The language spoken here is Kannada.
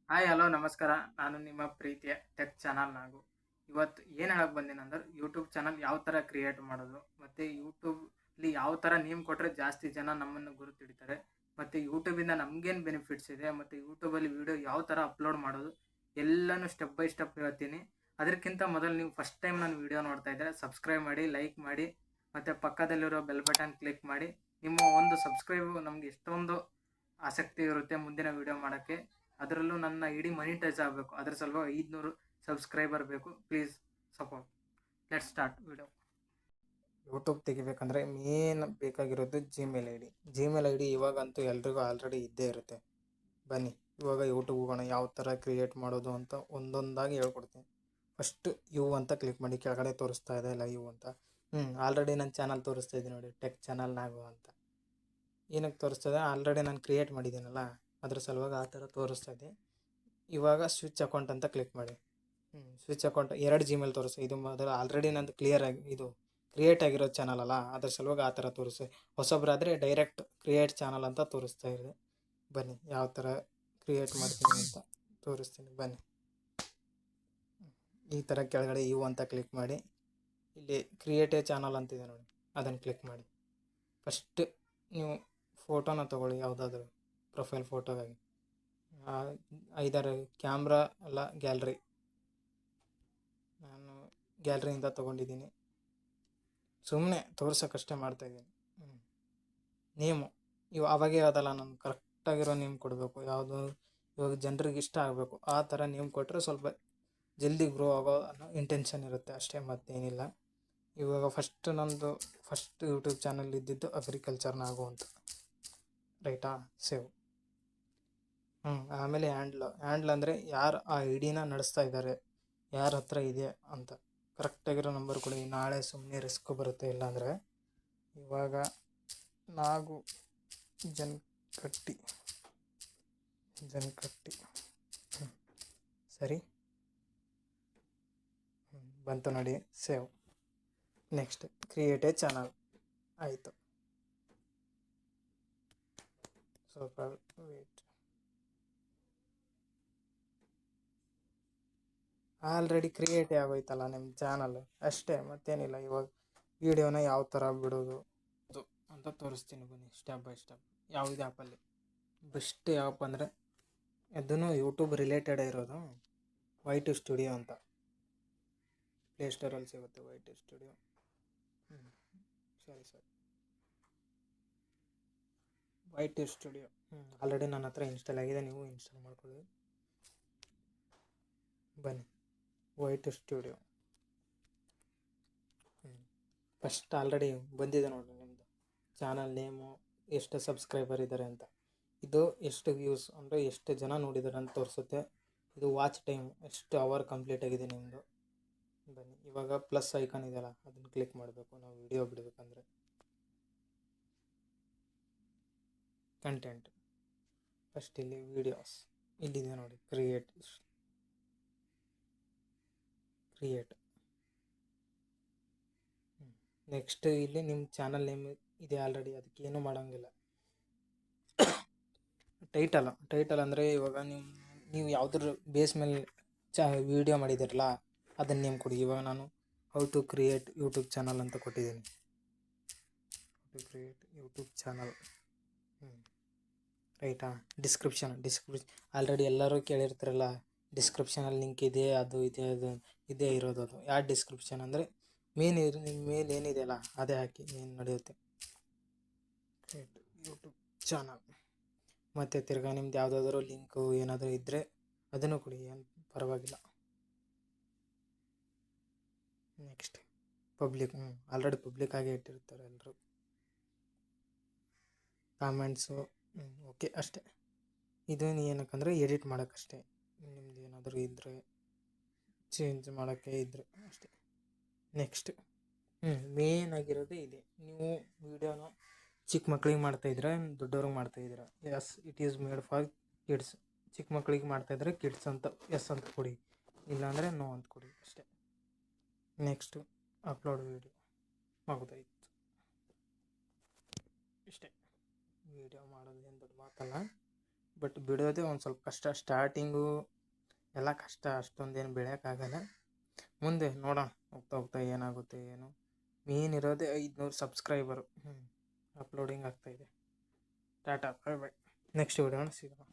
ಹಾಯ್ ಹಲೋ ನಮಸ್ಕಾರ. ನಾನು ನಿಮ್ಮ ಪ್ರೀತಿಯ ಟೆಕ್ ಚಾನಲ್ ನಾಗು. ಇವತ್ತು ಏನು ಹೇಳಕ್ಕೆ ಬಂದೀನಂದ್ರೆ ಯೂಟ್ಯೂಬ್ ಚಾನಲ್ ಯಾವ ಥರ ಕ್ರಿಯೇಟ್ ಮಾಡೋದು, ಮತ್ತು ಯೂಟ್ಯೂಬಲ್ಲಿ ಯಾವ ಥರ ನೇಮ್ ಕೊಟ್ಟರೆ ಜಾಸ್ತಿ ಜನ ನಮ್ಮನ್ನು ಗುರುತಿಡ್ತಾರೆ, ಮತ್ತು ಯೂಟ್ಯೂಬಿಂದ ನಮಗೇನು ಬೆನಿಫಿಟ್ಸ್ ಇದೆ, ಮತ್ತು ಯೂಟ್ಯೂಬಲ್ಲಿ ವೀಡಿಯೋ ಯಾವ ಥರ ಅಪ್ಲೋಡ್ ಮಾಡೋದು ಎಲ್ಲನೂ ಸ್ಟೆಪ್ ಬೈ ಸ್ಟೆಪ್ ಹೇಳ್ತೀನಿ. ಅದಕ್ಕಿಂತ ಮೊದಲು ನೀವು ಫಸ್ಟ್ ಟೈಮ್ ನಾನು ವೀಡಿಯೋ ನೋಡ್ತಾ ಇದ್ದರೆ ಸಬ್ಸ್ಕ್ರೈಬ್ ಮಾಡಿ, ಲೈಕ್ ಮಾಡಿ, ಮತ್ತು ಪಕ್ಕದಲ್ಲಿರೋ ಬೆಲ್ ಬಟನ್ ಕ್ಲಿಕ್ ಮಾಡಿ. ನಿಮ್ಮ ಒಂದು ಸಬ್ಸ್ಕ್ರೈಬು ನಮಗೆ ಎಷ್ಟೊಂದು ಆಸಕ್ತಿ ಇರುತ್ತೆ ಮುಂದಿನ ವೀಡಿಯೋ ಮಾಡೋಕ್ಕೆ. ಅದರಲ್ಲೂ ನನ್ನ ಇಡೀ ಮನಿಟೈಸ್ ಆಗಬೇಕು. ಅದರ ಸಲುವಾಗಿ 500 ಸಬ್ಸ್ಕ್ರೈಬರ್ ಬೇಕು. Please support. Let start video. YouTube ತೆಗಿಬೇಕಂದ್ರೆ ಮೇನ್ ಬೇಕಾಗಿರೋದು Gmail I D. Gmail I D ಇವಾಗಂತೂ ಎಲ್ರಿಗೂ ಆಲ್ರೆಡಿ ಇದ್ದೇ ಇರುತ್ತೆ. ಬನ್ನಿ ಇವಾಗ ಯೂಟ್ಯೂಬ್ ಹೋಗೋಣ. ಯಾವ ಥರ ಕ್ರಿಯೇಟ್ ಮಾಡೋದು ಅಂತ ಒಂದೊಂದಾಗಿ ಹೇಳ್ಕೊಡ್ತೀನಿ. ಫಸ್ಟ್ ಯು ಅಂತ ಕ್ಲಿಕ್ ಮಾಡಿ. ಕೆಳಗಡೆ ತೋರಿಸ್ತಾ ಇದೆ ಅಲ್ಲ ಯು ಅಂತ. ಆಲ್ರೆಡಿ ನನ್ನ ಚಾನಲ್ ತೋರಿಸ್ತಾ ಇದ್ದೀನಿ ನೋಡಿ, ಟೆಕ್ ಚಾನಲ್ ನಾಗು ಅಂತ. ಏನಕ್ಕೆ ತೋರಿಸ್ತದೆ, ಆಲ್ರೆಡಿ ನಾನು ಕ್ರಿಯೇಟ್ ಮಾಡಿದ್ದೀನಲ್ಲ ಅದ್ರ ಸಲುವಾಗಿ ಆ ಥರ ತೋರಿಸ್ತಾ ಇದೆ. ಇವಾಗ ಸ್ವಿಚ್ ಅಕೌಂಟ್ ಅಂತ ಕ್ಲಿಕ್ ಮಾಡಿ. ಸ್ವಿಚ್ ಅಕೌಂಟ್ 2 ಜಿಮೇಲ್ ತೋರಿಸ್ತು. ಇದು ಮೊದಲು ಆಲ್ರೆಡಿ ನಂದು ಕ್ಲಿಯರ್ ಆಗಿ ಇದು ಕ್ರಿಯೇಟ್ ಆಗಿರೋ ಚಾನಲ್ ಅಲ್ಲ, ಅದ್ರ ಸಲುವಾಗಿ ಆ ಥರ ತೋರಿಸ್ತು. ಹೊಸಬ್ರಾದರೆ ಡೈರೆಕ್ಟ್ ಕ್ರಿಯೇಟ್ ಚಾನಲ್ ಅಂತ ತೋರಿಸ್ತಾ ಇದೆ. ಬನ್ನಿ ಯಾವ ಥರ ಕ್ರಿಯೇಟ್ ಮಾಡ್ತೀನಿ ಅಂತ ತೋರಿಸ್ತೀನಿ. ಬನ್ನಿ ಈ ಥರ ಕೆಳಗಡೆ ಯು ಅಂತ ಕ್ಲಿಕ್ ಮಾಡಿ. ಇಲ್ಲಿ ಕ್ರಿಯೇಟ್ ಎ ಚಾನಲ್ ಅಂತಿದೆ ನೋಡಿ, ಅದನ್ನು ಕ್ಲಿಕ್ ಮಾಡಿ. ಫಸ್ಟ್ ನೀವು ಫೋಟೋನ ತೊಗೊಳ್ಳಿ, ಯಾವುದಾದ್ರೂ ಪ್ರೊಫೈಲ್ ಫೋಟೋಗಾಗಿ. ಐದಾರು ಕ್ಯಾಮ್ರಾ ಅಲ್ಲ ಗ್ಯಾಲ್ರಿ. ನಾನು ಗ್ಯಾಲ್ರಿಯಿಂದ ತೊಗೊಂಡಿದ್ದೀನಿ, ಸುಮ್ಮನೆ ತೋರ್ಸೋಕ್ಕಷ್ಟೇ ಮಾಡ್ತಾಯಿದ್ದೀನಿ. ನೇಮು ಅವಾಗೇ ಅದಲ್ಲ, ನಾನು ಕರೆಕ್ಟಾಗಿರೋ ನೇಮ್ ಕೊಡಬೇಕು. ಯಾವುದು ಇವಾಗ ಜನರಿಗೆ ಇಷ್ಟ ಆಗಬೇಕು ಆ ಥರ ನೇಮ್ ಕೊಟ್ಟರೆ ಸ್ವಲ್ಪ ಜಲ್ದಿ ಗ್ರೋ ಆಗೋ ಅನ್ನೋ ಇಂಟೆನ್ಷನ್ ಇರುತ್ತೆ ಅಷ್ಟೇ, ಮತ್ತೇನಿಲ್ಲ. ಇವಾಗ ಫಸ್ಟ್ ಯೂಟ್ಯೂಬ್ ಚಾನಲ್ ಇದ್ದಿದ್ದು ಅಗ್ರಿಕಲ್ಚರ್ ನಾಗು ಅಂತ, ರೈಟಾ? ಸೇವ್. ಆಮೇಲೆ ಹ್ಯಾಂಡ್ಲ್ ಅಂದರೆ ಯಾರು ಆ ಐಡಿನ ನಡೆಸ್ತಾ ಇದ್ದಾರೆ, ಯಾರ ಹತ್ರ ಇದೆ ಅಂತ ಕರೆಕ್ಟಾಗಿರೋ ನಂಬರ್ ಕೊಡಿ. ನಾಳೆ ಸುಮ್ಮನೆ ರಿಸ್ಕ್ ಬರುತ್ತೆ ಇಲ್ಲಾಂದರೆ. ಇವಾಗ ನಾಗು ಜನ್ಕಟ್ಟಿ ಸರಿ ಬಂತು ನೋಡಿ, save. Next create A channel ಆಯಿತು. ಸ್ವಲ್ಪ ವೇಟ್. ಆಲ್ರೆಡಿ ಕ್ರಿಯೇಟೇ ಆಗೋಯ್ತಲ್ಲ ನಿಮ್ಮ ಚಾನಲ್, ಅಷ್ಟೇ ಮತ್ತೇನಿಲ್ಲ. ಇವಾಗ ವೀಡಿಯೋನ ಯಾವ ಥರ ಬಿಡೋದು ಅಂತ ತೋರಿಸ್ತೀನಿ ಬನ್ನಿ, ಸ್ಟೆಪ್ ಬೈ ಸ್ಟೆಪ್. ಯಾವುದೇ ಆ್ಯಪಲ್ಲಿ ಬೆಸ್ಟ್ ಆ್ಯಪ್ ಅಂದರೆ ಅದನ್ನು ಯೂಟ್ಯೂಬ್ ರಿಲೇಟೆಡ್ ಇರೋದು ವೈ2 ಸ್ಟುಡಿಯೋ ಅಂತ. ಪ್ಲೇಸ್ಟೋರಲ್ಲಿ ಸಿಗುತ್ತೆ ವೈ2 ಸ್ಟುಡಿಯೋ. ಸರಿ ವೈ2 ಸ್ಟುಡಿಯೋ ಆಲ್ರೆಡಿ ನನ್ನ ಹತ್ರ ಇನ್ಸ್ಟಾಲ್ ಆಗಿದೆ, ನೀವು ಇನ್ಸ್ಟಾಲ್ ಮಾಡ್ಕೊಳ್ಳಿ. ಬನ್ನಿ ವೈ2 ಸ್ಟುಡಿಯೋ. ಫಸ್ಟ್ ಆಲ್ರೆಡಿ ಬಂದಿದೆ ನೋಡಿ ನಿಮ್ಮದು ಚಾನಲ್ ನೇಮು, ಎಷ್ಟು ಸಬ್ಸ್ಕ್ರೈಬರ್ ಇದ್ದಾರೆ ಅಂತ. ಇದು ಎಷ್ಟು ವ್ಯೂಸ್ ಅಂದರೆ ಎಷ್ಟು ಜನ ನೋಡಿದ್ದಾರೆ ಅಂತ ತೋರಿಸುತ್ತೆ. ಇದು ವಾಚ್ ಟೈಮ್, ಎಷ್ಟು ಅವರ್ ಕಂಪ್ಲೀಟ್ ಆಗಿದೆ ನಿಮ್ಮದು. ಬನ್ನಿ ಇವಾಗ ಪ್ಲಸ್ ಐಕಾನ್ ಇದೆಯಲ್ಲ ಅದನ್ನು ಕ್ಲಿಕ್ ಮಾಡಬೇಕು ನಾವು ವಿಡಿಯೋ ಬಿಡಬೇಕಂದ್ರೆ. ಕಂಟೆಂಟ್ ಫಸ್ಟ್ ಇಲ್ಲಿ ವೀಡಿಯೋಸ್ ಇಲ್ಲಿದೆ ನೋಡಿ, ಕ್ರಿಯೇಟ್. ನೆಕ್ಸ್ಟ್ ಇಲ್ಲಿ ನಿಮ್ಮ ಚಾನಲ್ ನೇಮ್ ಇದೆ ಆಲ್ರೆಡಿ, ಅದಕ್ಕೇನು ಮಾಡೋಂಗಿಲ್ಲ. ಟೈಟಲ್ ಅಂದರೆ ಇವಾಗ ನೀವು ಯಾವುದ್ರ ಬೇಸ್ ಮೇಲೆ ವೀಡಿಯೋ ಮಾಡಿದಿರಲ್ಲ ಅದನ್ನು ನೇಮ್ ಕೊಡಿ. ಇವಾಗ ನಾನು how to create YouTube channel ಅಂತ ಕೊಟ್ಟಿದ್ದೀನಿ. ಯೂಟ್ಯೂಬ್ ಚಾನಲ್ ರೈಟಾ? ಡಿಸ್ಕ್ರಿಪ್ಷನ್ ಆಲ್ರೆಡಿ ಎಲ್ಲರೂ ಕೇಳಿರ್ತಾರಲ್ಲ, ಡಿಸ್ಕ್ರಿಪ್ಷನಲ್ಲಿ ಲಿಂಕ್ ಇದೆ, ಅದು ಇದೇ ಇರೋದು. ಅದು ಯಾವ ಡಿಸ್ಕ್ರಿಪ್ಷನ್ ಅಂದರೆ ನಿಮ್ಮ ಮೇಲ್ ಏನಿದೆಯಲ್ಲ ಅದೇ ಹಾಕಿ, ಏನು ನಡೆಯುತ್ತೆ. ಯೂಟ್ಯೂಬ್ ಚಾನಲ್ ಮತ್ತು ತಿರ್ಗಾ ನಿಮ್ದು ಯಾವುದಾದ್ರೂ ಲಿಂಕು ಏನಾದರೂ ಇದ್ದರೆ ಅದನ್ನು ಕೊಡಿ, ಏನು ಪರವಾಗಿಲ್ಲ. Next public. ಆಲ್ರೆಡಿ ಪಬ್ಲಿಕ್ ಆಗಿ ಇಟ್ಟಿರ್ತಾರೆ ಎಲ್ಲರೂ. ಕಾಮೆಂಟ್ಸು ಓಕೆ ಅಷ್ಟೇ. ಇದು ಏನಕ್ಕಂದರೆ ಎಡಿಟ್ ಮಾಡೋಕ್ಕಷ್ಟೇ, ನಿಮ್ದು ಏನಾದರೂ ಇದ್ದರೆ ಚೇಂಜ್ ಮಾಡೋಕ್ಕೆ ಇದ್ದರೆ ಅಷ್ಟೇ. ನೆಕ್ಸ್ಟ್ ಮೇನ್ ಆಗಿರೋದು ಇದೆ. ನೀವು ವೀಡಿಯೋನ ಚಿಕ್ಕ ಮಕ್ಳಿಗೆ ಮಾಡ್ತಾಯಿದ್ರೆ ದೊಡ್ಡವ್ರಿಗೆ ಮಾಡ್ತಾಯಿದ್ದೀರಾ, yes it is made for kids. ಚಿಕ್ಕ ಮಕ್ಳಿಗೆ ಮಾಡ್ತಾಯಿದ್ರೆ ಕಿಡ್ಸ್ ಅಂತ ಎಸ್ ಅಂತ ಕೊಡಿ, ಇಲ್ಲಾಂದರೆ ನೋ ಅಂತ ಕೊಡಿ ಅಷ್ಟೇ. ನೆಕ್ಸ್ಟು ಅಪ್ಲೋಡ್ ವೀಡಿಯೋ ಆಗೋದಾಯ್ತು, ಇಷ್ಟೇ. ವೀಡಿಯೋ ಮಾಡೋದು ಏನು ದೊಡ್ಡ ಮಾತಲ್ಲ. ಬಟ್ ಬಿಡೋದೇ ಒಂದು ಸ್ವಲ್ಪ ಕಷ್ಟ. ಸ್ಟಾರ್ಟಿಂಗು ಎಲ್ಲ ಕಷ್ಟ, ಅಷ್ಟೊಂದೇನು ಬೆಳೆಯೋಕ್ಕಾಗಲ್ಲ. ಮುಂದೆ ನೋಡೋಣ, ಹೋಗ್ತಾ ಹೋಗ್ತಾ ಏನಾಗುತ್ತೆ ಏನು. ಮೇನ್ ಇರೋದೇ 500 ಸಬ್ಸ್ಕ್ರೈಬರು. ಅಪ್ಲೋಡಿಂಗ್ ಆಗ್ತಾಯಿದೆ. Tata, bye bye. ನೆಕ್ಸ್ಟ್ ವಿಡಿಯೋನ ಸಿಗೋಣ.